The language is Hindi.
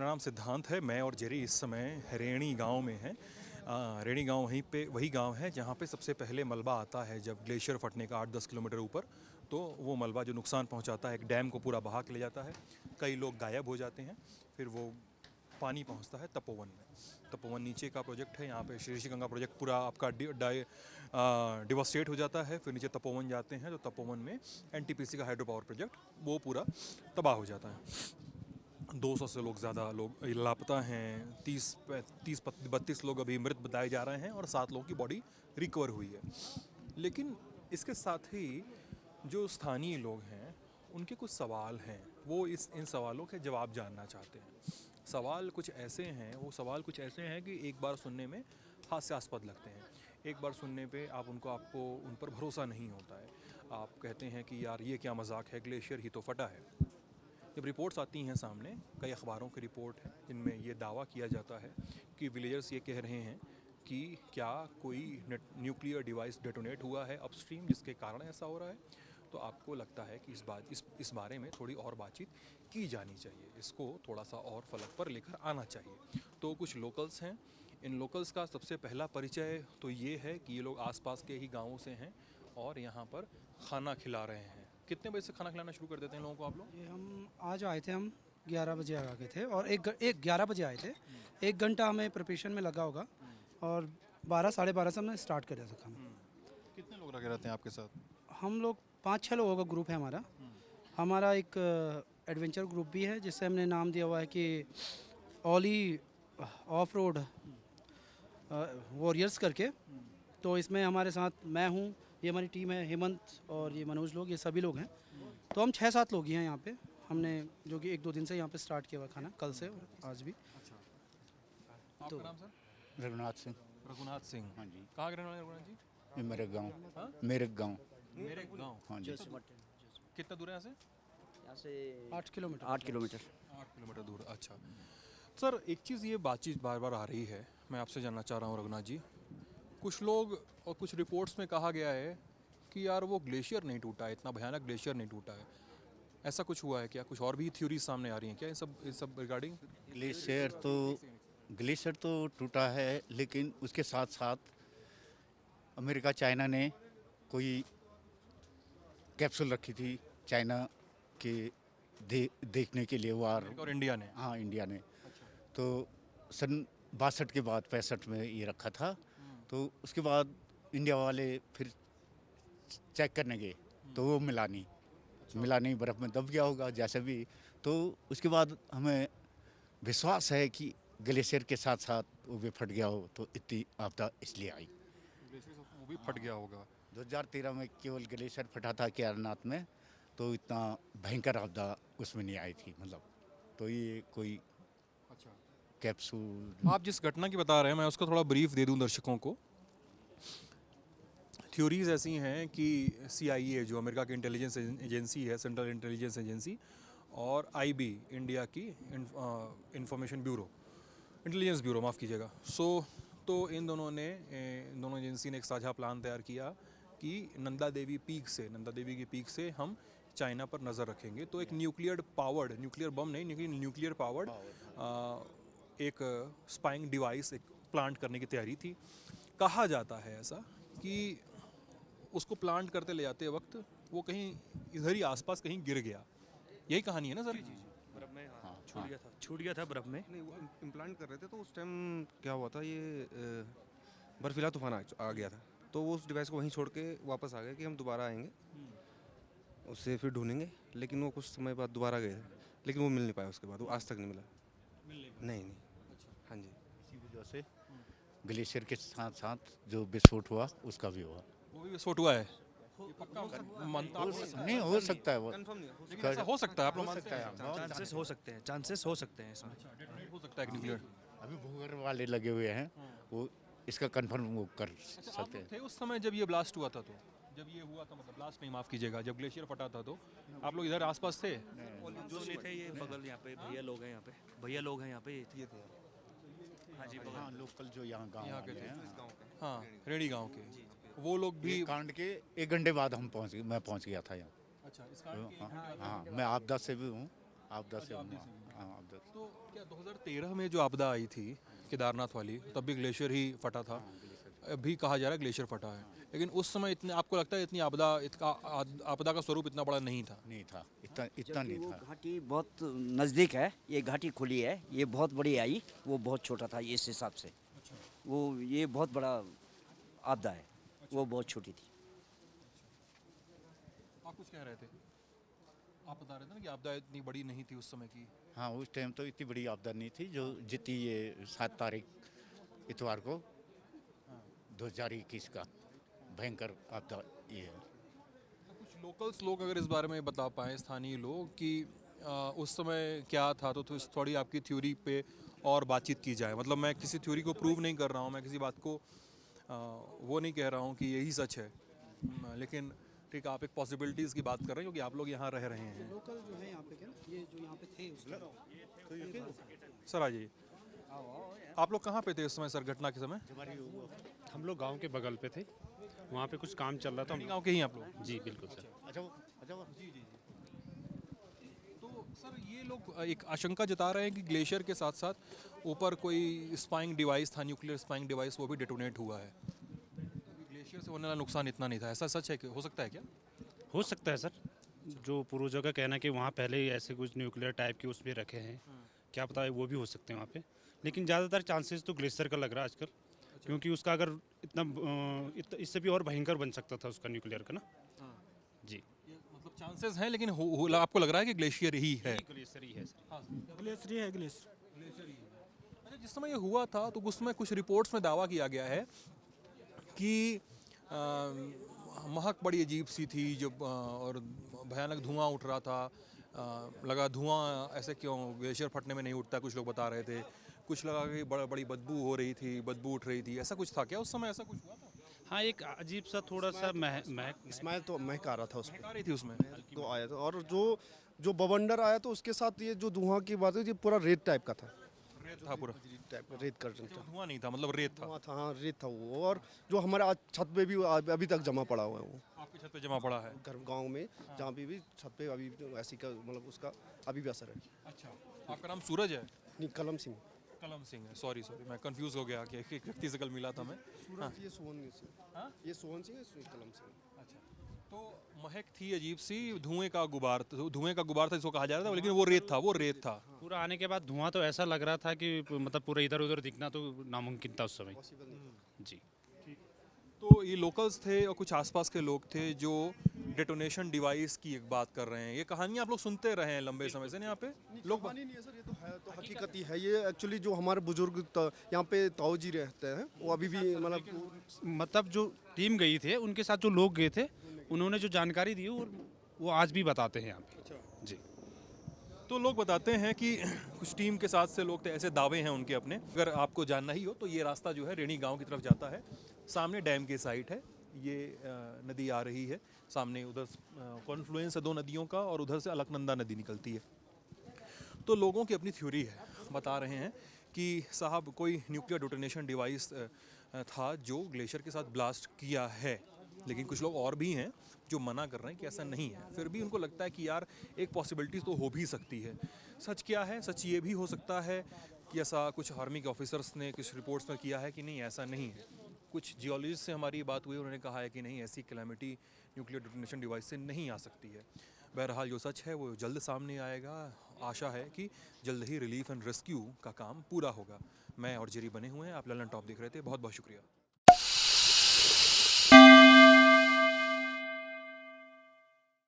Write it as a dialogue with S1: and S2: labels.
S1: मेरा नाम सिद्धांत है। मैं और जेरी इस समय रेणी गांव में हैं। रेणी गांव वही गांव है जहां पे सबसे पहले मलबा आता है। जब ग्लेशियर फटने का 8-10 किलोमीटर ऊपर, तो वो मलबा जो नुकसान पहुंचाता है, एक डैम को पूरा बहा के ले जाता है। कई लोग गायब हो जाते हैं। फिर वो पानी पहुंचता है तपोवन में। तपोवन नीचे का प्रोजेक्ट है। यहाँ पे श्री ऋषिगंगा प्रोजेक्ट पूरा आपका डिवास्टेट हो जाता है। फिर नीचे तपोवन जाते हैं, तो तपोवन में एनटीपीसी का हाइड्रो पावर प्रोजेक्ट वो पूरा तबाह हो जाता है। 200 से लोग ज़्यादा लोग लापता हैं। 30-32 लोग अभी मृत बताए जा रहे हैं और 7 लोगों की बॉडी रिकवर हुई है। लेकिन इसके साथ ही जो स्थानीय लोग हैं, उनके कुछ सवाल हैं। वो इन सवालों के जवाब जानना चाहते हैं। सवाल कुछ ऐसे हैं कि एक बार सुनने में हास्यास्पद लगते हैं। एक बार सुनने पे आपको उन पर भरोसा नहीं होता है। आप कहते हैं कि यार ये क्या मजाक है, ग्लेशियर ही तो फटा है। जब रिपोर्ट्स आती हैं सामने, कई अखबारों की रिपोर्ट है जिनमें ये दावा किया जाता है कि विलेजर्स ये कह रहे हैं कि क्या कोई न्यूक्लियर डिवाइस डेटोनेट हुआ है अपस्ट्रीम, जिसके कारण ऐसा हो रहा है। तो आपको लगता है कि इस बारे में थोड़ी और बातचीत की जानी चाहिए, इसको थोड़ा सा और फलक पर लेकर आना चाहिए। तो कुछ लोकल्स हैं। इन लोकल्स का सबसे पहला परिचय तो ये है कि ये लोग आसपास के ही गाँवों से हैं और यहाँ पर खाना खिला रहे हैं। कितने बजे से खाना खिलाना शुरू कर देते हैं लोगों को आप लोग?
S2: ये हम आज आए थे, हम 11 बजे आ गए थे और 11 बजे आए थे। 1 घंटा हमें प्रिपरेशन में लगा होगा और 12 साढ़े 12 से हमने स्टार्ट कर दिया था खाना।
S1: कितने लोग लगे रहते हैं आपके साथ?
S2: हम लोग 5-6 लोगों का ग्रुप है हमारा। हमारा एक एडवेंचर ग्रुप भी है जिससे हमने नाम दिया हुआ है कि ओली ऑफ रोड वॉरियर्स करके। तो इसमें हमारे साथ मैं हूँ, ये हमारी टीम है, हेमंत और ये मनोज लोग, ये सभी लोग हैं। तो हम 6-7 लोग ही हैं यहाँ पे। हमने जो कि 1-2 दिन से यहाँ पे स्टार्ट किया हुआ खाना, कल से और आज भी।
S1: आपका नाम सर?
S3: रघुनाथ सिंह।
S1: रघुनाथ सिंह।
S3: हाँ जी,
S1: कहाँ के रहने वाले रघुनाथ जी?
S3: ये मेरे गांव।
S1: हाँ?
S3: मेरे गांव।
S1: मेरे गांव।
S3: हाँ जी।
S1: कितना दूर है
S4: यहाँ से
S2: 8 किलोमीटर।
S4: 8 किलोमीटर।
S1: 8 किलोमीटर दूर। अच्छा सर, एक चीज़ ये बातचीत बार बार आ रही है, मैं आपसे जानना चाह रहा हूँ रघुनाथ जी। कुछ लोग और कुछ रिपोर्ट्स में कहा गया है कि यार वो ग्लेशियर नहीं टूटा है, इतना भयानक ग्लेशियर नहीं टूटा है। ऐसा कुछ हुआ है क्या? कुछ और भी थ्योरीज सामने आ रही हैं क्या इन सब रिगार्डिंग?
S3: ग्लेशियर तो टूटा है, लेकिन उसके साथ साथ अमेरिका चाइना ने कोई कैप्सूल रखी थी चाइना के देखने के लिए वार।
S1: और इंडिया ने?
S3: हाँ, इंडिया ने। तो सन 62 के बाद 65 में ये रखा था। तो उसके बाद इंडिया वाले फिर चेक करने गए तो वो मिला नहीं, बर्फ़ में दब गया होगा जैसे भी। तो उसके बाद हमें विश्वास है कि ग्लेशियर के साथ साथ वो भी फट गया हो, तो इतनी आपदा इसलिए आई।
S1: वो भी फट गया होगा।
S3: 2013 में केवल ग्लेशियर फटा था केदारनाथ में, तो इतना भयंकर आपदा उसमें नहीं आई थी, मतलब। तो ये कोई
S1: अच्छा,
S3: कैप्सूल।
S1: आप जिस घटना की बता रहे हैं, मैं उसका थोड़ा ब्रीफ दे दूं दर्शकों को। थ्योरीज ऐसी हैं कि CIA जो अमेरिका की इंटेलिजेंस एजेंसी है, सेंट्रल इंटेलिजेंस एजेंसी, और IB इंडिया की इंफॉर्मेशन ब्यूरो, इंटेलिजेंस ब्यूरो माफ़ कीजिएगा, तो इन दोनों एजेंसी ने एक साझा प्लान तैयार किया कि नंदा देवी की पीक से हम चाइना पर नज़र रखेंगे। तो एक न्यूक्लियर बम नहीं, लेकिन न्यूक्लियर पावर्ड एक स्पाइंग डिवाइस एक प्लांट करने की तैयारी थी। कहा जाता है ऐसा कि उसको प्लांट करते ले जाते वक्त वो कहीं इधर ही आसपास कहीं गिर गया। यही कहानी है ना सर?
S4: बर्फ में छूट गया था बर्फ में।
S5: नहीं, वो इम्प्लांट कर रहे थे, तो उस टाइम क्या हुआ था, ये बर्फीला तूफान आ गया था। तो वो उस डिवाइस को वहीं छोड़ के वापस आ गए कि हम दोबारा आएंगे, उससे फिर ढूंढेंगे। लेकिन वो कुछ समय बाद दोबारा गए थे, लेकिन वो मिल नहीं पाया। उसके बाद वो आज तक नहीं मिला। नहीं। हाँ जी।
S3: इसी वजह से ग्लेशियर के साथ साथ जो विस्फोट हुआ उसका भी हुआ।
S1: वो भी विस्फोट हुआ है?
S3: नहीं, हो सकता है वो।
S5: कंफर्म नहीं है।
S1: लेकिन ऐसा हो सकता है, आप लोग मानते हैं?
S4: चांसेस हो सकते हैं इसमें।
S1: हो सकता है कि न्यूक्लियर।
S3: अभी भूगर्भ वाले लगे हुए हैं, वो इसका कंफर्म वो कर
S1: आप
S3: सकते
S1: लोग
S3: हैं।
S1: थे उस समय जब ये ब्लास्ट हुआ था? तो जब ये हुआ था, मतलब ब्लास्ट नहीं, माफ़ कीजिएगा, जब ग्लेशियर फटा था, तो आप लोग इधर आसपास थे?
S4: जो नहीं थे, ये बगल यहाँ पे भैया लोग हैं, यहाँ पे ये थे। हाँ जी,
S3: हाँ, लोकल जो यहाँ गाँव
S1: के
S3: वाले हैं।
S1: हाँ, रेणी गांव के वो लोग भी।
S3: ये कांड के 1 घंटे बाद मैं पहुँच गया था यहाँ।
S1: अच्छा, इस कारण
S3: हाँ, मैं आपदा से भी हूँ, आपदा से हूँ। हाँ आपदा।
S1: तो क्या 2013 में जो आपदा आई थी केदारनाथ वाली, तब भी ग्लेशियर ही फटा था, अभी कहा जा रहा है ग्लेशियर फटा है, लेकिन उस समय इतने, आपको लगता है इतनी आपदा का स्वरूप इतना बड़ा नहीं था?
S3: नहीं था, इतना
S6: जबकि
S3: नहीं
S6: वो
S3: था।
S6: घाटी बहुत नज़दीक है, ये घाटी खुली है, ये बहुत बड़ी आई, वो बहुत छोटा था इस हिसाब से। वो ये बहुत बड़ा आपदा है, वो बहुत छोटी थी।
S1: आप कुछ कह रहे थे? आप बता रहे थे ना कि आपदा इतनी बड़ी नहीं थी उस समय की।
S3: हाँ उस टाइम तो इतनी बड़ी आपदा नहीं थी जो जितनी ये 7 तारीख इतवार को 2021 का भयंकर आपदा ये है।
S1: कुछ लोकल्स लोग अगर इस बारे में बता पाएँ, स्थानीय लोग, कि उस समय क्या था, तो थोड़ी आपकी थ्योरी पे और बातचीत की जाए। मतलब मैं किसी थ्योरी को प्रूव नहीं कर रहा हूँ, मैं किसी बात को वो नहीं कह रहा हूँ कि यही सच है, लेकिन ठीक है, आप एक पॉसिबिलिटीज़ की बात कर रहे हैं क्योंकि आप लोग यहाँ रह रहे हैं।
S2: लोकल जो है यहाँ पे क्या, ये जो यहाँ पे थे
S1: सर आ जाइए। आप लोग कहाँ पे थे उस समय सर, घटना के समय?
S7: हम लोग गांव के बगल पे थे, वहाँ पे कुछ काम चल रहा था।
S1: गाँव के ही आप लोग?
S7: जी बिल्कुल सर।
S3: अच्छा वो
S1: तो सर ये लोग एक आशंका जता रहे हैं कि ग्लेशियर के साथ साथ ऊपर कोई स्पाइंग डिवाइस था, न्यूक्लियर स्पाइंग डिवाइस, वो भी डेटोनेट हुआ है। ग्लेशियर से होने वाला नुकसान इतना नहीं था, ऐसा सच है कि हो सकता है क्या?
S7: हो सकता है सर, जो पूर्वजों का कहना है कि वहाँ पहले ही ऐसे कुछ न्यूक्लियर टाइप के उसमें रखे हैं, क्या पता है वो भी हो सकते हैं वहाँ पे। लेकिन ज़्यादातर चांसेस तो ग्लेशियर का लग रहा है आजकल, क्योंकि उसका अगर इससे भी और भयंकर बन सकता था उसका न्यूक्लियर का ना। जी
S1: मतलब चांसेस हैं, लेकिन आपको लग रहा है कि ग्लेशियर ही है?
S7: ग्लेशियर ही है सर।
S2: ग्लेशियर है, ग्लेशियर।
S1: अच्छा, जिस समय ये हुआ था तो उसमें कुछ रिपोर्ट्स में दावा किया गया है कि महक बड़ी अजीब सी थी, जब और भयानक धुआं उठ रहा था। लगा धुआं ऐसे क्यों, ग्लेशियर फटने में नहीं उठता, कुछ लोग बता रहे थे। कुछ लगा कि बड़ी बदबू हो रही थी, बदबू उठ रही थी, ऐसा कुछ था क्या उस समय? ऐसा कुछ हुआ था?
S7: हाँ, एक अजीब सा थोड़ा सा महक
S8: इस्माइल तो महक आ रहा था उसमें
S1: आ रही थी उसमें?
S8: तो आया था। और जो बवंडर आया तो उसके साथ ये जो धुआं की बात हुई, ये पूरा रेत टाइप का था,
S1: रेत था पूरा?
S8: टाइप का रेत कर्जन था।
S1: धुआं नहीं था, मतलब रेत था।
S8: धुआं था, हाँ रेत था वो। और जो हमारे आज छत पे भी अभी तक जमा पड़ा हुआ है वो,
S1: आपकी छत पे जमा पड़ा है?
S8: घर गांव में जहाँ भी छत पे अभी ऐसी का मतलब उसका अभी भी असर है।
S1: अच्छा, आपका नाम सूरज है?
S8: नहीं, कलम सिंह।
S1: कलम सिंह है, सॉरी मैं कंफ्यूज हो गया कि एक व्यक्ति से कल मिला था मैं।
S8: सूरज ये सोहन सिंह,
S1: हाँ?
S8: ये सोहन सिंह है, कलम सिंह।
S1: अच्छा, तो महक थी अजीब सी, धुएं का गुबार था जिसको कहा जा रहा था, लेकिन वो रेत था।
S7: पूरा आने के बाद धुआं तो ऐसा लग रहा था कि मतलब पूरा इधर उधर दिखना तो नामुमकिन था उस समय। जी।
S1: तो ये लोकल्स थे और कुछ आसपास के लोग थे जो डेटोनेशन डिवाइस की एक बात कर रहे हैं। ये कहानियाँ आप लोग सुनते रहे हैं लंबे समय से ना यहाँ पे लोग?
S8: कहानी नहीं है सर, ये तो है, तो हकीकत ही है। ये एक्चुअली जो हमारे बुजुर्ग यहाँ पे ताऊ जी रहते हैं, वो अभी भी
S7: मतलब जो टीम गई थे उनके साथ जो लोग गए थे, उन्होंने जो जानकारी दी वो आज भी बताते हैं यहाँ पे। जी।
S1: तो लोग बताते हैं कि कुछ टीम के साथ से लोग थे, ऐसे दावे हैं उनके अपने। अगर आपको जानना ही हो तो ये रास्ता जो है रेणी गांव की तरफ जाता है, सामने डैम की साइट है, ये नदी आ रही है सामने, उधर कॉन्फ्लुएंस है दो नदियों का, और उधर से अलकनंदा नदी निकलती है। तो लोगों की अपनी थ्योरी है, बता रहे हैं कि साहब कोई न्यूक्लियर डेटोनेशन डिवाइस था जो ग्लेशियर के साथ ब्लास्ट किया है, लेकिन कुछ लोग और भी हैं जो मना कर रहे हैं कि ऐसा नहीं है। फिर भी उनको लगता है कि यार एक पॉसिबिलिटी तो हो भी सकती है। सच क्या है? सच ये भी हो सकता है कि ऐसा कुछ आर्मी के ऑफिसर्स ने कुछ रिपोर्ट्स में किया है कि नहीं ऐसा नहीं है। कुछ जियोलॉजिस्ट से हमारी बात हुई, उन्होंने कहा है कि नहीं, ऐसी कैलामिटी न्यूक्लियर डेटोनेशन डिवाइस से नहीं आ सकती है। बहरहाल जो सच है वो जल्द सामने आएगा। आशा है कि जल्द ही रिलीफ एंड रेस्क्यू का काम पूरा होगा। मैं और जेरी बने हुए हैं, आप ललन टॉप देख रहे थे, बहुत बहुत शुक्रिया।